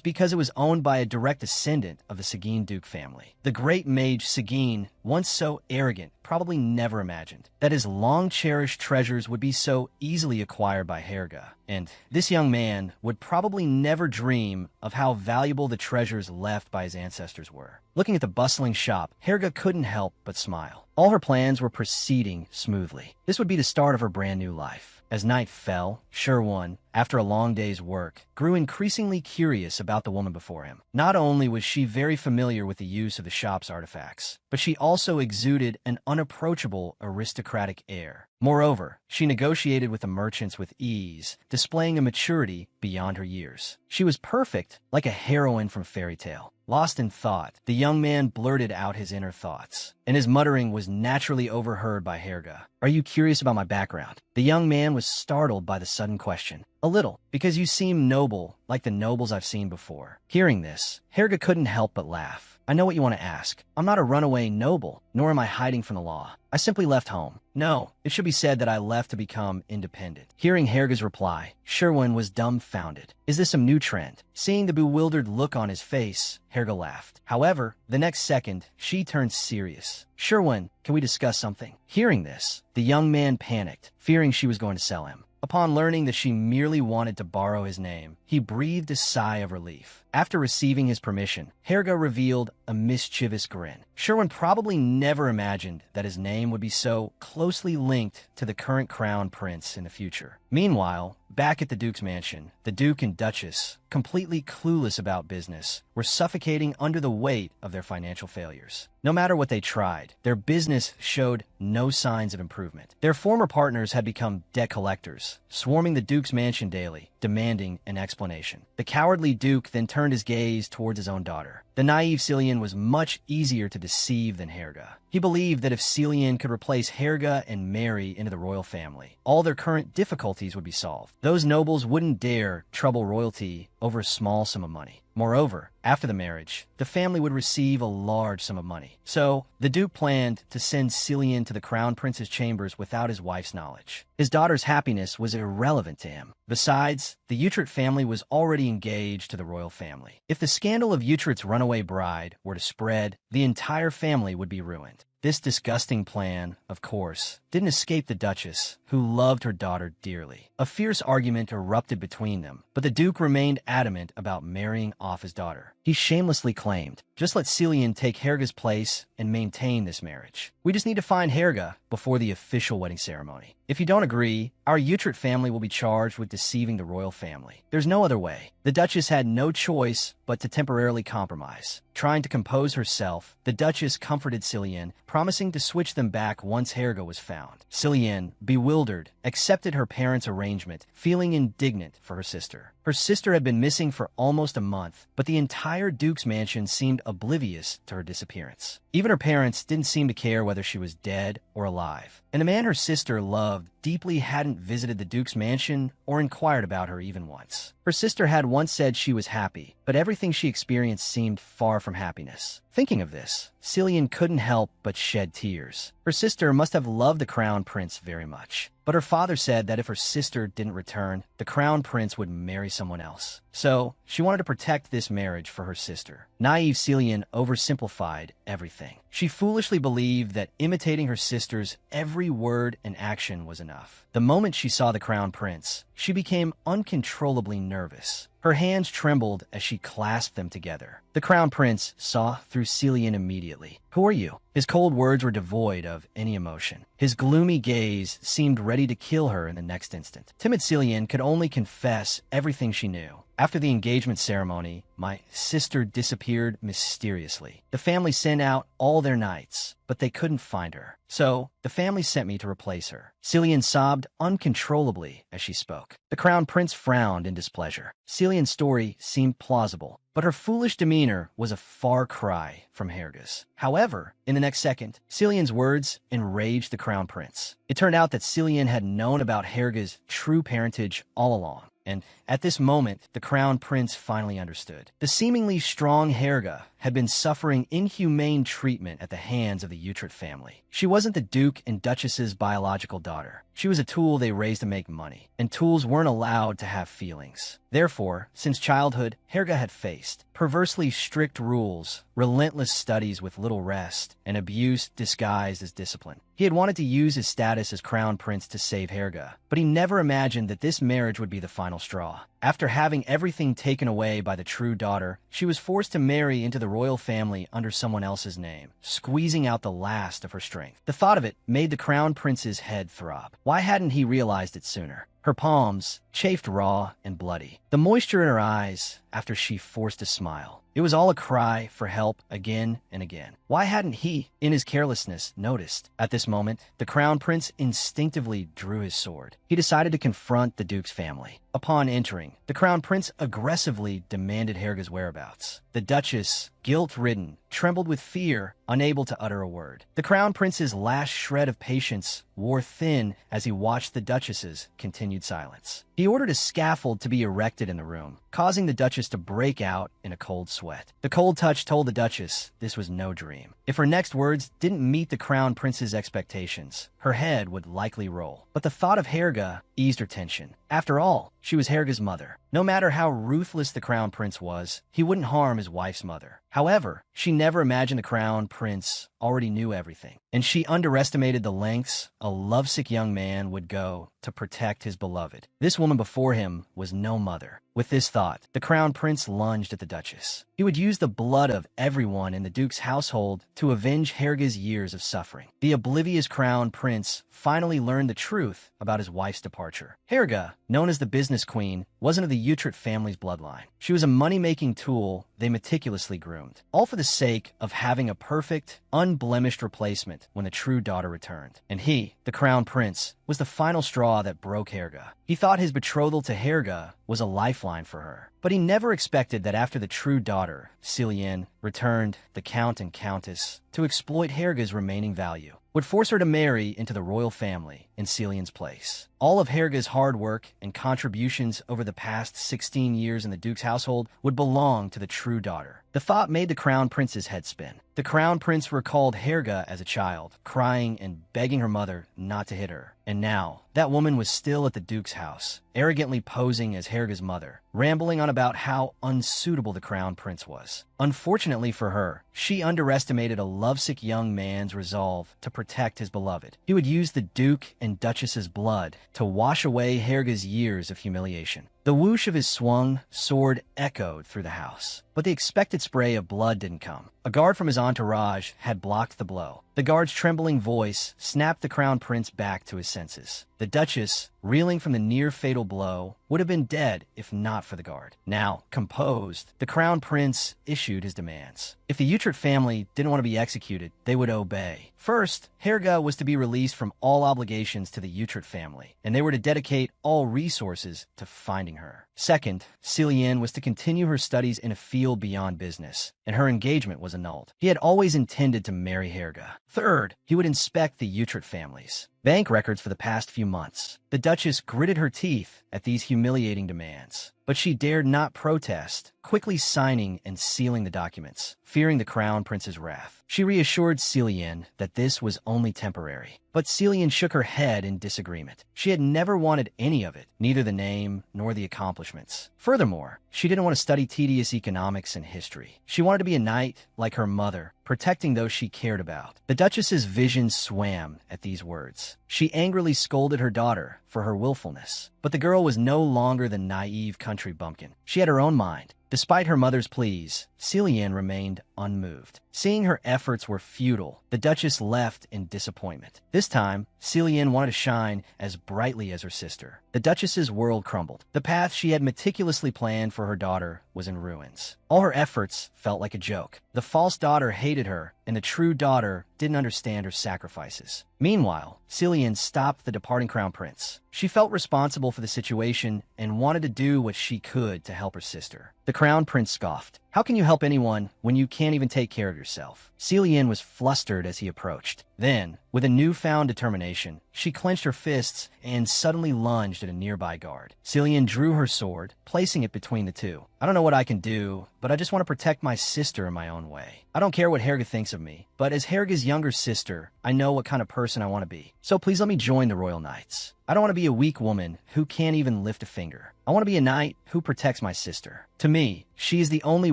Speaker 1: because it was owned by a direct descendant of the Seguin Duke family. The great mage Seguin, once so arrogant, probably never imagined that his long-cherished treasures would be so easily acquired by Helga. And this young man would probably never dream of how valuable the treasures left by his ancestors were. Looking at the bustling shop, Helga couldn't help but smile. All her plans were proceeding smoothly. This would be the start of her brand new life. As night fell, Sherwin, after a long day's work, grew increasingly curious about the woman before him. Not only was she very familiar with the use of the shop's artifacts, but she also exuded an unapproachable aristocratic air. Moreover, she negotiated with the merchants with ease, displaying a maturity beyond her years. She was perfect, like a heroine from fairy tale. Lost in thought, the young man blurted out his inner thoughts, and his muttering was naturally overheard by Helga. "Are you curious about my background?" The young man was startled by the sudden question. "A little, because you seem noble, like the nobles I've seen before." Hearing this, Helga couldn't help but laugh. "I know what you want to ask. I'm not a runaway noble, nor am I hiding from the law. I simply left home. No, it should be said that I left to become independent." Hearing Helga's reply, Sherwin was dumbfounded. Is this some new trend? Seeing the bewildered look on his face, Helga laughed. However, the next second, she turned serious. "Sherwin, can we discuss something?" Hearing this, the young man panicked, fearing she was going to sell him. Upon learning that she merely wanted to borrow his name, he breathed a sigh of relief. After receiving his permission, Helga revealed a mischievous grin. Sherwin probably never imagined that his name would be so closely linked to the current crown prince in the future. Meanwhile, back at the Duke's mansion, the Duke and Duchess, completely clueless about business, were suffocating under the weight of their financial failures. No matter what they tried, their business showed no signs of improvement. Their former partners had become debt collectors, swarming the Duke's mansion daily, demanding an explanation. The cowardly Duke then turned his gaze towards his own daughter. The naive Cillian was much easier to deceive than Helga. He believed that if Cillian could replace Helga and marry into the royal family, all their current difficulties would be solved. Those nobles wouldn't dare trouble royalty over a small sum of money. Moreover, after the marriage, the family would receive a large sum of money. So, the Duke planned to send Cillian to the Crown Prince's chambers without his wife's knowledge. His daughter's happiness was irrelevant to him. Besides, the Utrecht family was already engaged to the royal family. If the scandal of Utrecht's runaway bride were to spread, the entire family would be ruined. This disgusting plan, of course, didn't escape the Duchess, who loved her daughter dearly. A fierce argument erupted between them, but the Duke remained adamant about marrying off his daughter. He shamelessly claimed, "Just let Cillian take Helga's place and maintain this marriage. We just need to find Helga before the official wedding ceremony. If you don't agree, our Utrecht family will be charged with deceiving the royal family. There's no other way." The Duchess had no choice but to temporarily compromise. Trying to compose herself, the Duchess comforted Cillian, promising to switch them back once Helga was found. Cillian, bewildered, accepted her parents' arrangement, feeling indignant for her sister. Her sister had been missing for almost a month, but the entire Duke's mansion seemed oblivious to her disappearance. Even her parents didn't seem to care whether she was dead or alive. And the man her sister loved deeply hadn't visited the Duke's mansion or inquired about her even once. Her sister had once said she was happy, but everything she experienced seemed far from happiness. Thinking of this, Cillian couldn't help but shed tears. Her sister must have loved the Crown Prince very much. But her father said that if her sister didn't return, the Crown Prince would marry someone else. So, she wanted to protect this marriage for her sister. Naive Cillian oversimplified everything. She foolishly believed that imitating her sister's every word and action was enough. The moment she saw the Crown Prince, she became uncontrollably nervous. Her hands trembled as she clasped them together. The Crown Prince saw through Celian immediately. "Who are you?" His cold words were devoid of any emotion. His gloomy gaze seemed ready to kill her in the next instant. Timid Celian could only confess everything she knew. After the engagement ceremony, my sister disappeared mysteriously. The family sent out all their knights, but they couldn't find her. So, the family sent me to replace her. Celian sobbed uncontrollably as she spoke. The Crown Prince frowned in displeasure. Celian's story seemed plausible, but her foolish demeanor was a far cry from Helga's. However, in the next second, Celian's words enraged the Crown Prince. It turned out that Celian had known about Helga's true parentage all along. And at this moment, the Crown Prince finally understood. The seemingly strong Helga had been suffering inhumane treatment at the hands of the Utrecht family. She wasn't the Duke and Duchess's biological daughter. She was a tool they raised to make money, and tools weren't allowed to have feelings. Therefore, since childhood, Helga had faced perversely strict rules, relentless studies with little rest, and abuse disguised as discipline. He had wanted to use his status as Crown Prince to save Helga, but he never imagined that this marriage would be the final straw. After having everything taken away by the true daughter, she was forced to marry into the royal family under someone else's name, squeezing out the last of her strength. The thought of it made the Crown Prince's head throb. Why hadn't he realized it sooner? Her palms chafed raw and bloody. The moisture in her eyes after she forced a smile. It was all a cry for help again and again. Why hadn't he, in his carelessness, noticed? At this moment, the Crown Prince instinctively drew his sword. He decided to confront the Duke's family. Upon entering, the Crown Prince aggressively demanded Helga's whereabouts. The Duchess, guilt-ridden, trembled with fear, unable to utter a word. The Crown Prince's last shred of patience wore thin as he watched the Duchess's continued silence. He ordered a scaffold to be erected in the room, causing the Duchess to break out in a cold sweat. The cold touch told the Duchess this was no dream. If her next words didn't meet the Crown Prince's expectations, her head would likely roll. But the thought of Helga eased her tension. After all, she was Helga's mother. No matter how ruthless the Crown Prince was, he wouldn't harm his wife's mother. However, she never imagined the Crown Prince already knew everything, and she underestimated the lengths a lovesick young man would go to protect his beloved. This woman before him was no mother. With this thought, the Crown Prince lunged at the Duchess. He would use the blood of everyone in the Duke's household to avenge Helga's years of suffering. The oblivious Crown Prince finally learned the truth about his wife's departure. Helga, known as the business queen, wasn't of the Utrecht family's bloodline. She was a money-making tool they meticulously groomed, all for the sake of having a perfect, unblemished replacement when the true daughter returned. And he, the Crown Prince, was the final straw that broke Helga. He thought his betrothal to Helga was a lifeline for her, but he never expected that after the true daughter, Celian, returned, the Count and Countess, to exploit Helga's remaining value, would force her to marry into the royal family in Celian's place. All of Helga's hard work and contributions over the past 16 years in the Duke's household would belong to the true daughter. The thought made the Crown Prince's head spin. The Crown Prince recalled Helga as a child, crying and begging her mother not to hit her. And now, that woman was still at the Duke's house, arrogantly posing as Helga's mother, rambling on about how unsuitable the Crown Prince was. Unfortunately for her, she underestimated a lovesick young man's resolve to protect his beloved. He would use the Duke and Duchess's blood to wash away Helga's years of humiliation. The whoosh of his swung sword echoed through the house, but the expected spray of blood didn't come. A guard from his entourage had blocked the blow. The guard's trembling voice snapped the Crown Prince back to his senses. The Duchess, reeling from the near-fatal blow, would have been dead if not for the guard. Now, composed, the Crown Prince issued his demands. If the Utrecht family didn't want to be executed, they would obey. First, Helga was to be released from all obligations to the Utrecht family, and they were to dedicate all resources to finding her. Second, Celian was to continue her studies in a field beyond business, and her engagement was annulled. He had always intended to marry Helga. Third, he would inspect the Utrecht families. Bank records for the past few months. The Duchess gritted her teeth at these humiliating demands, but she dared not protest, quickly signing and sealing the documents, fearing the Crown Prince's wrath. She reassured Celian that this was only temporary, but Celian shook her head in disagreement. She had never wanted any of it, neither the name nor the accomplishments. Furthermore, she didn't want to study tedious economics and history. She wanted to be a knight like her mother, protecting those she cared about. The Duchess's vision swam at these words. She angrily scolded her daughter for her willfulness. But the girl was no longer the naive country bumpkin. She had her own mind. Despite her mother's pleas, Celian remained unmoved. Seeing her efforts were futile, the Duchess left in disappointment. This time, Celian wanted to shine as brightly as her sister. The Duchess's world crumbled. The path she had meticulously planned for her daughter was in ruins. All her efforts felt like a joke. The false daughter hated her, and the true daughter didn't understand her sacrifices. Meanwhile, Celian stopped the departing crown prince. She felt responsible for the situation and wanted to do what she could to help her sister. The crown prince scoffed. "How can you help anyone when you can't even take care of yourself?" Celian was flustered as he approached. Then, with a newfound determination, she clenched her fists and suddenly lunged at a nearby guard. Celian drew her sword, placing it between the two. "I don't know what I can do, but I just want to protect my sister in my own way. I don't care what Helga thinks of me, but as Helga's younger sister, I know what kind of person I want to be. So please let me join the Royal Knights. I don't want to be a weak woman who can't even lift a finger. I want to be a knight who protects my sister. To me, she is the only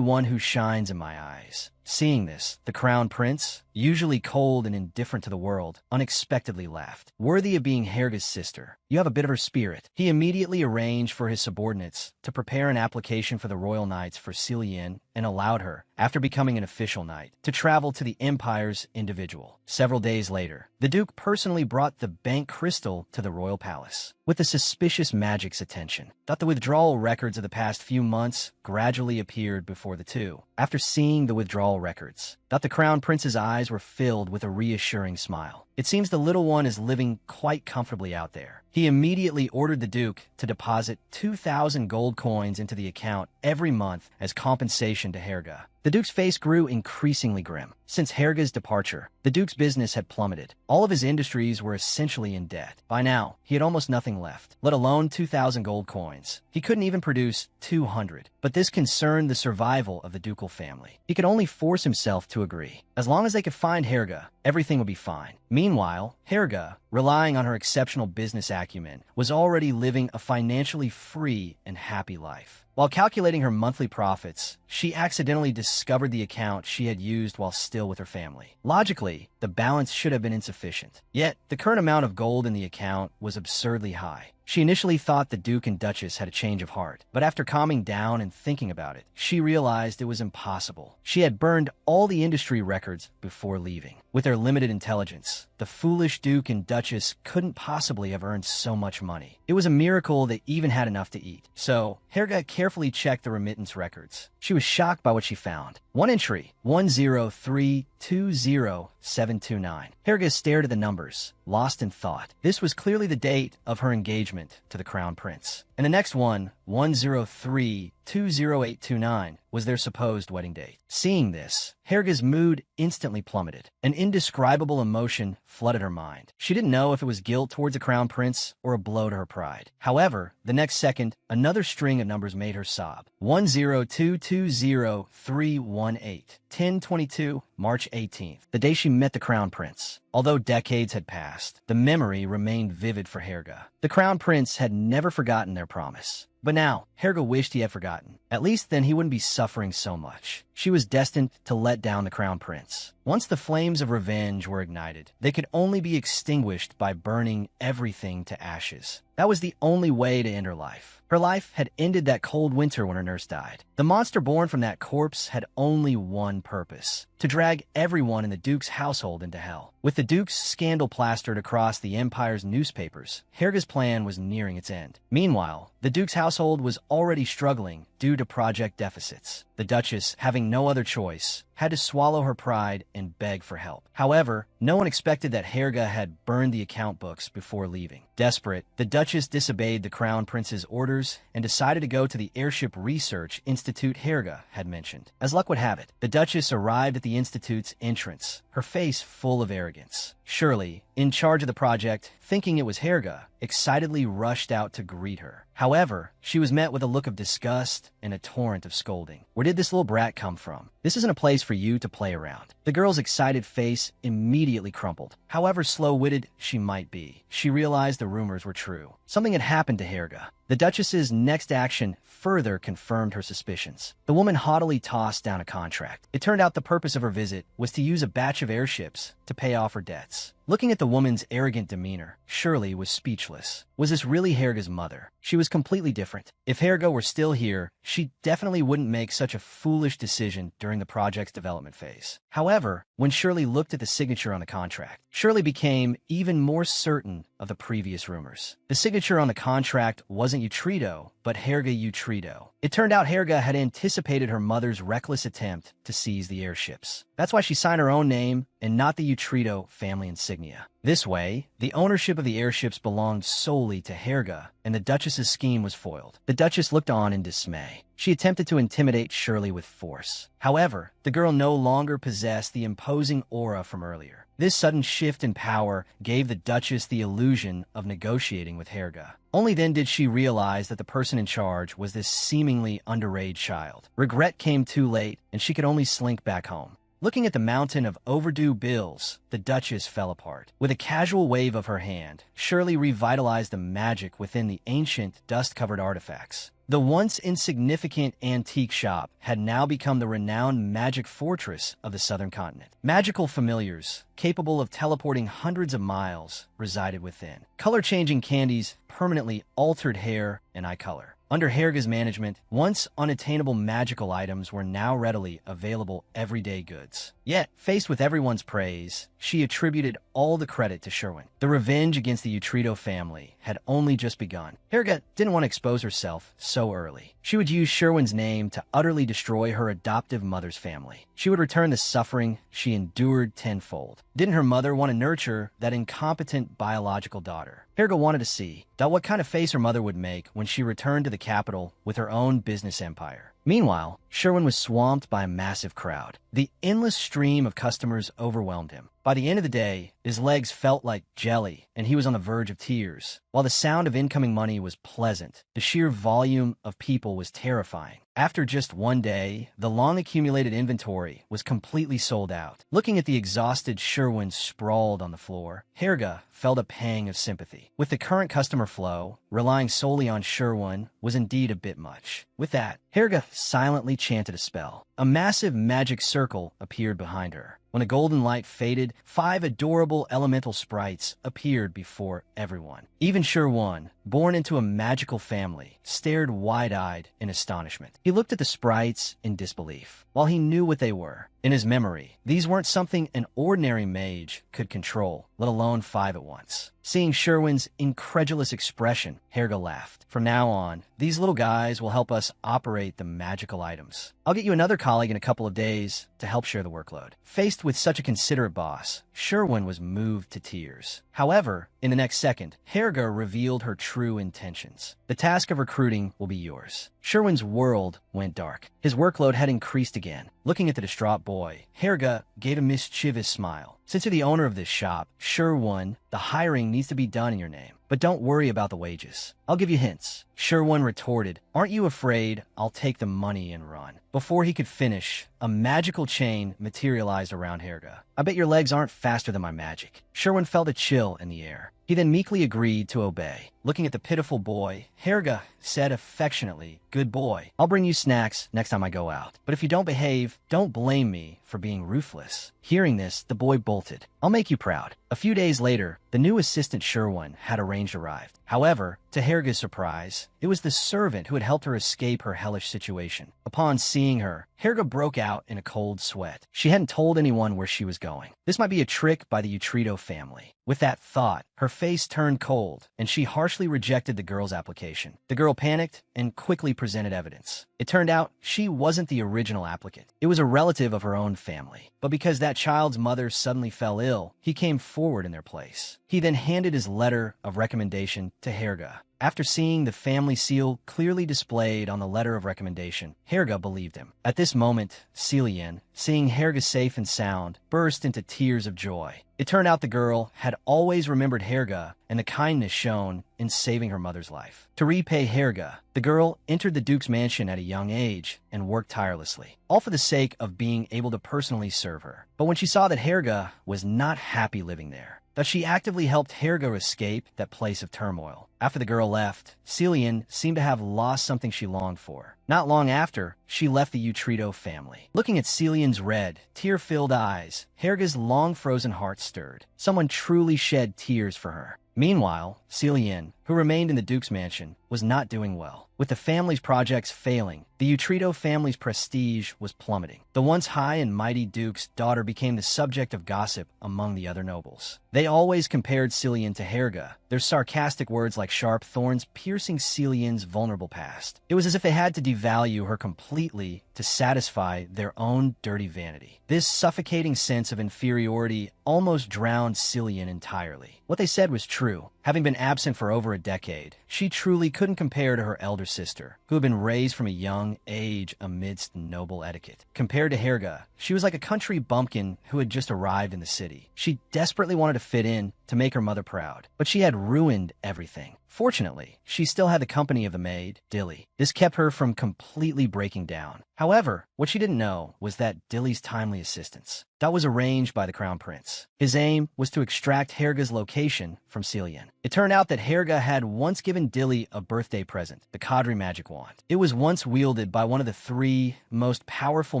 Speaker 1: one who shines in my eyes." Seeing this, the crown prince, usually cold and indifferent to the world, unexpectedly laughed. "Worthy of being Helga's sister, you have a bit of her spirit." He immediately arranged for his subordinates to prepare an application for the Royal Knights for Celian and allowed her, after becoming an official knight, to travel to the Empire's individual. Several days later, the Duke personally brought the bank crystal to the royal palace. With the suspicious magic's attention, the withdrawal records of the past few months gradually appeared before the two. After seeing the withdrawal records, the crown prince's eyes were filled with a reassuring smile. It seems the little one is living quite comfortably out there. He immediately ordered the Duke to deposit 2,000 gold coins into the account every month as compensation to Helga. The Duke's face grew increasingly grim. Since Helga's departure, the Duke's business had plummeted. All of his industries were essentially in debt. By now, he had almost nothing left, let alone 2,000 gold coins. He couldn't even produce 200. But this concerned the survival of the ducal family. He could only force himself to agree. As long as they could find Helga, everything would be fine. Meanwhile, Helga, relying on her exceptional business acumen, was already living a financially free and happy life. While calculating her monthly profits, she accidentally discovered the account she had used while still with her family. Logically, the balance should have been insufficient. Yet, the current amount of gold in the account was absurdly high. She initially thought the Duke and Duchess had a change of heart, but after calming down and thinking about it, she realized it was impossible. She had burned all the industry records before leaving. With their limited intelligence, the foolish Duke and Duchess couldn't possibly have earned so much money. It was a miracle they even had enough to eat. So, Helga carefully checked the remittance records. She was shocked by what she found. One entry, 103200729. Helga stared at the numbers, lost in thought. This was clearly the date of her engagement to the crown prince. And the next one, 103200829, was their supposed wedding date. Seeing this, Helga's mood instantly plummeted. An indescribable emotion flooded her mind. She didn't know if it was guilt towards the crown prince or a blow to her pride. However, the next second, another string of numbers made her sob. 102200318. 10/22, March 18th, the day she met the crown prince. Although decades had passed, the memory remained vivid for Helga. The crown prince had never forgotten their promise. But now, Helga wished he had forgotten. At least then he wouldn't be suffering so much. She was destined to let down the crown prince. Once the flames of revenge were ignited, they could only be extinguished by burning everything to ashes. That was the only way to end her life. Her life had ended that cold winter when her nurse died. The monster born from that corpse had only one purpose: to drag everyone in the Duke's household into hell. With the Duke's scandal plastered across the Empire's newspapers, Helga's plan was nearing its end. Meanwhile, the Duke's household was already struggling due to project deficits. The Duchess, having no other choice, had to swallow her pride and beg for help. However, no one expected that Helga had burned the account books before leaving. Desperate, the Duchess disobeyed the Crown Prince's orders and decided to go to the Airship Research Institute Helga had mentioned. As luck would have it, the Duchess arrived at the Institute's entrance, her face full of arrogance. Shirley, in charge of the project, thinking it was Helga, excitedly rushed out to greet her. However, she was met with a look of disgust and a torrent of scolding. "Where did this little brat come from? This isn't a place for you to play around." The girl's excited face immediately crumpled. However slow-witted she might be, she realized the rumors were true. Something had happened to Helga. The Duchess's next action further confirmed her suspicions. The woman haughtily tossed down a contract. It turned out the purpose of her visit was to use a batch of airships to pay off her debts. Looking at the woman's arrogant demeanor, Shirley was speechless. Was this really Helga's mother? She was completely different. If Helga were still here, she definitely wouldn't make such a foolish decision during the project's development phase. However, when Shirley looked at the signature on the contract, Shirley became even more certain of the previous rumors. The signature on the contract wasn't Utrito, but Helga Utrito. It turned out Helga had anticipated her mother's reckless attempt to seize the airships. That's why she signed her own name and not the Utrito family insignia. This way, the ownership of the airships belonged solely to Helga, and the Duchess's scheme was foiled. The Duchess looked on in dismay. She attempted to intimidate Shirley with force. However, the girl no longer possessed the imposing aura from earlier. This sudden shift in power gave the Duchess the illusion of negotiating with Helga. Only then did she realize that the person in charge was this seemingly underage child. Regret came too late, and she could only slink back home. Looking at the mountain of overdue bills, the Duchess fell apart. With a casual wave of her hand, Shirley revitalized the magic within the ancient, dust-covered artifacts. The once insignificant antique shop had now become the renowned magic fortress of the southern continent. Magical familiars, capable of teleporting hundreds of miles, resided within. Color-changing candies permanently altered hair and eye color. Under Helga's management, once unattainable magical items were now readily available everyday goods. Yet, faced with everyone's praise, she attributed all the credit to Sherwin. The revenge against the Utrito family had only just begun. Helga didn't want to expose herself so early. She would use Sherwin's name to utterly destroy her adoptive mother's family. She would return the suffering she endured tenfold. Didn't her mother want to nurture that incompetent biological daughter? Helga wanted to see what kind of face her mother would make when she returned to the capital with her own business empire. Meanwhile, Sherwin was swamped by a massive crowd. The endless stream of customers overwhelmed him. By the end of the day, his legs felt like jelly, and he was on the verge of tears. While the sound of incoming money was pleasant, the sheer volume of people was terrifying. After just one day, the long-accumulated inventory was completely sold out. Looking at the exhausted Sherwin sprawled on the floor, Helga felt a pang of sympathy. With the current customer flow, relying solely on Sherwin was indeed a bit much. With that, Helga silently chanted a spell. A massive magic circle appeared behind her. When the golden light faded, 5 adorable elemental sprites appeared before everyone. Even Sherwin, born into a magical family, stared wide-eyed in astonishment. He looked at the sprites in disbelief. While he knew what they were, in his memory, these weren't something an ordinary mage could control, let alone 5 at once. Seeing Sherwin's incredulous expression, Helga laughed. From now on, these little guys will help us operate the magical items. I'll get you another colleague in a couple of days to help share the workload. Faced with such a considerate boss, Sherwin was moved to tears. However, in the next second, Helga revealed her true intentions. The task of recruiting will be yours. Sherwin's world went dark. His workload had increased again. Looking at the distraught boy, Helga gave a mischievous smile. Since you're the owner of this shop, Sherwin, the hiring needs to be done in your name. But don't worry about the wages. I'll give you hints. Sherwin retorted, "Aren't you afraid I'll take the money and run?" Before he could finish, a magical chain materialized around Helga. "I bet your legs aren't faster than my magic." Sherwin felt a chill in the air. He then meekly agreed to obey. Looking at the pitiful boy, Helga said affectionately, "Good boy. I'll bring you snacks next time I go out. But if you don't behave, don't blame me for being ruthless." Hearing this, the boy bolted. "I'll make you proud." A few days later, the new assistant Sherwin had arranged arrived. However, to Helga's surprise, it was the servant who had helped her escape her hellish situation. Upon seeing her, Helga broke out in a cold sweat. She hadn't told anyone where she was going. This might be a trick by the Utrito family. With that thought, her face turned cold, and she harshly rejected the girl's application. The girl panicked and quickly presented evidence. It turned out she wasn't the original applicant. It was a relative of her own family. But because that child's mother suddenly fell ill, he came forward in their place. He then handed his letter of recommendation to Helga. After seeing the family seal clearly displayed on the letter of recommendation, Helga believed him. At this moment, Celian, seeing Helga safe and sound, burst into tears of joy. It turned out the girl had always remembered Helga and the kindness shown in saving her mother's life. To repay Helga, the girl entered the Duke's mansion at a young age and worked tirelessly, all for the sake of being able to personally serve her. But when she saw that Helga was not happy living there, that she actively helped Helga escape that place of turmoil. After the girl left, Celian seemed to have lost something she longed for. Not long after, she left the Utrito family. Looking at Celian's red, tear-filled eyes, Helga's long-frozen heart stirred. Someone truly shed tears for her. Meanwhile, Celian, who remained in the Duke's mansion, was not doing well. With the family's projects failing, the Utrito family's prestige was plummeting. The once high and mighty Duke's daughter became the subject of gossip among the other nobles. They always compared Celian to Helga, their sarcastic words like sharp thorns piercing Celian's vulnerable past. It was as if they had to devalue her completely to satisfy their own dirty vanity. This suffocating sense of inferiority almost drowned Celian entirely. What they said was true. Having been absent for over a decade, she truly couldn't compare to her elder sister, who had been raised from a young age amidst noble etiquette. Compared to Helga, she was like a country bumpkin who had just arrived in the city. She desperately wanted to fit in to make her mother proud, but she had ruined everything. Fortunately, she still had the company of the maid, Dilly. This kept her from completely breaking down. However, what she didn't know was that Dilly's timely assistance that was arranged by the Crown Prince. His aim was to extract Helga's location from Celian. It turned out that Helga had once given Dilly a birthday present, the Kadri magic wand. It was once wielded by one of the three most powerful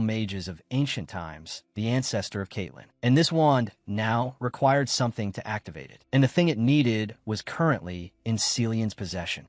Speaker 1: mages of ancient times, the ancestor of Caitlyn. And this wand now required something to activate it. And the thing it needed was currently in Celian's possession.